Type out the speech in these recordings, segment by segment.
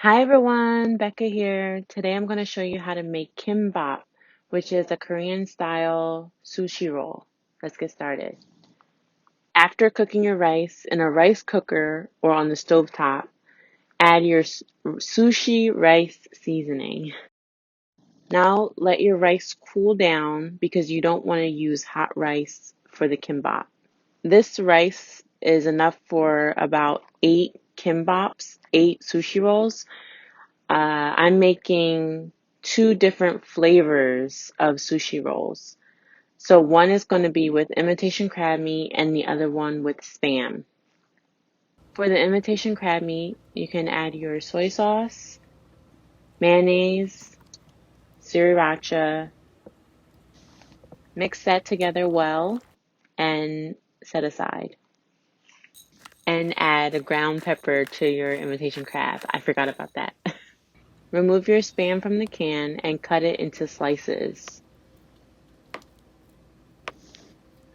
Hi everyone, Becca here. Today I'm going to show you how to make kimbap, which is a Korean style sushi roll. Let's get started. After cooking your rice in a rice cooker or on the stovetop, add your sushi rice seasoning. Now let your rice cool down because you don't want to use hot rice for the kimbap. This rice is enough for about 8 sushi rolls. I'm making two different flavors of sushi rolls. So one is going to be with imitation crab meat and the other one with spam. For the imitation crab meat, you can add your soy sauce, mayonnaise, sriracha, mix that together well and set aside. And add a ground pepper to your imitation crab. I forgot about that. Remove your spam from the can and cut it into slices.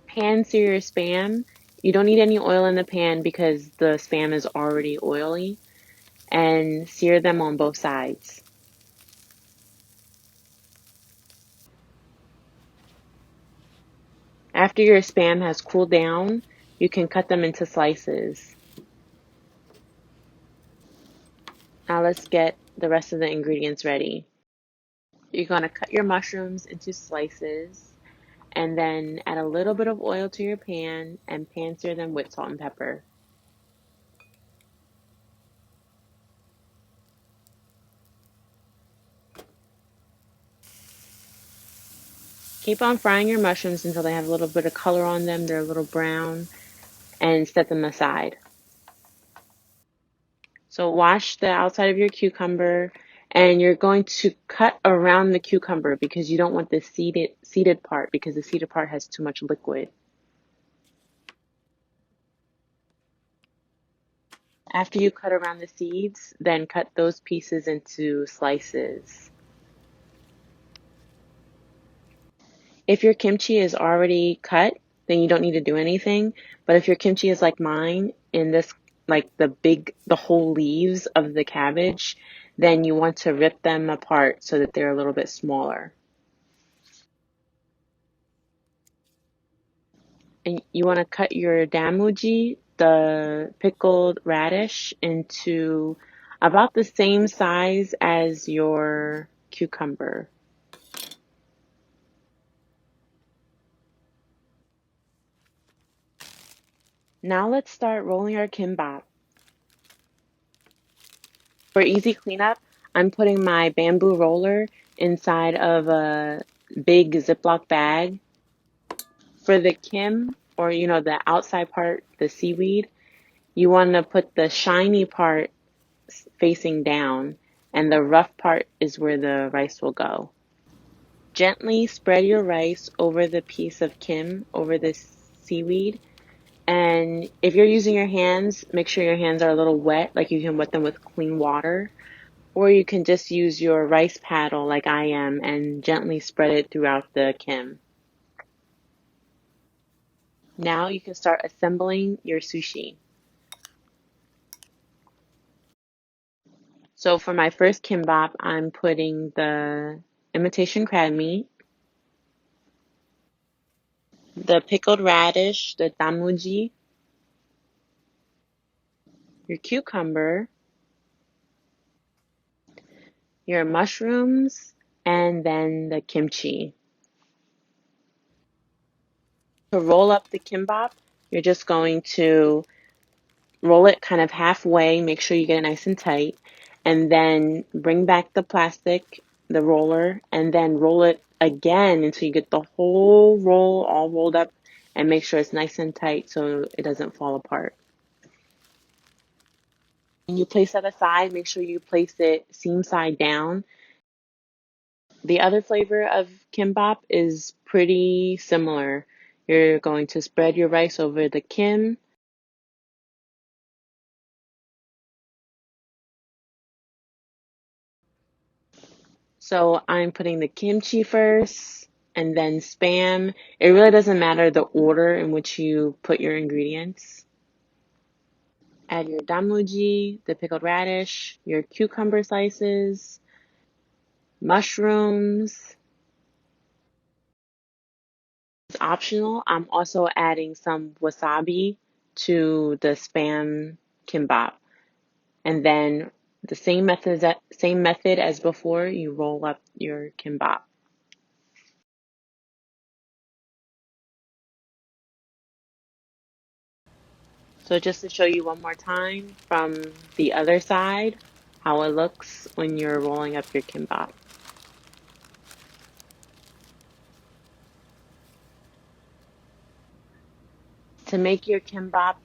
Pan sear your spam. You don't need any oil in the pan because the spam is already oily, and sear them on both sides. After your spam has cooled down, you can cut them into slices. Now let's get the rest of the ingredients ready. You're going to cut your mushrooms into slices and then add a little bit of oil to your pan and pan sear them with salt and pepper. Keep on frying your mushrooms until they have a little bit of color on them, they're a little brown, and set them aside. So wash the outside of your cucumber and you're going to cut around the cucumber because you don't want the seeded part because the seeded part has too much liquid. After you cut around the seeds, then cut those pieces into slices. If your kimchi is already cut, then you don't need to do anything. But if your kimchi is like mine, in this, like the whole leaves of the cabbage, then you want to rip them apart so that they're a little bit smaller. And you want to cut your danmuji, the pickled radish, into about the same size as your cucumber. Now let's start rolling our kimbap. For easy cleanup, I'm putting my bamboo roller inside of a big Ziploc bag. For the kim, or the outside part, the seaweed, you want to put the shiny part facing down, and the rough part is where the rice will go. Gently spread your rice over the piece of kim, over the seaweed, and if you're using your hands, make sure your hands are a little wet, like you can wet them with clean water. Or you can just use your rice paddle like I am and gently spread it throughout the kim. Now you can start assembling your sushi. So for my first kimbap, I'm putting the imitation crab meat, the pickled radish, the danmuji, your cucumber, your mushrooms, and then the kimchi. To roll up the kimbap, you're just going to roll it kind of halfway, make sure you get it nice and tight, and then bring back the plastic, the roller, and then roll it again until you get the whole roll all rolled up and make sure it's nice and tight so it doesn't fall apart. When you place that aside, make sure you place it seam side down. The other flavor of kimbap is pretty similar. You're going to spread your rice over the kim. So I'm putting the kimchi first and then spam. It really doesn't matter the order in which you put your ingredients. Add your danmuji, the pickled radish, your cucumber slices, mushrooms. It's optional. I'm also adding some wasabi to the spam kimbap. And then the same method as before, you roll up your kimbap. So just to show you one more time from the other side, how it looks when you're rolling up your kimbap. To make your kimbap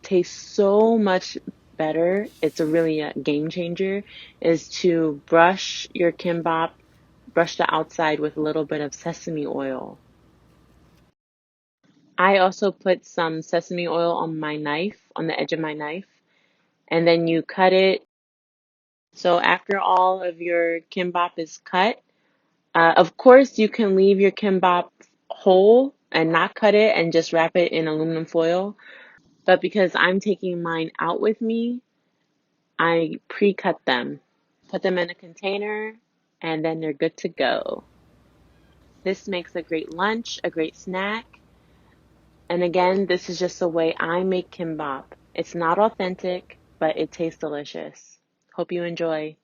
taste so much better, it's a really a game changer, is to brush the outside with a little bit of sesame oil. I also put some sesame oil on my knife, on the edge of my knife, and then you cut it. So after all of your kimbap is cut, of course you can leave your kimbap whole and not cut it and just wrap it in aluminum foil. But because I'm taking mine out with me, I pre-cut them, put them in a container, and then they're good to go. This makes a great lunch, a great snack. And again, this is just the way I make kimbap. It's not authentic, but it tastes delicious. Hope you enjoy.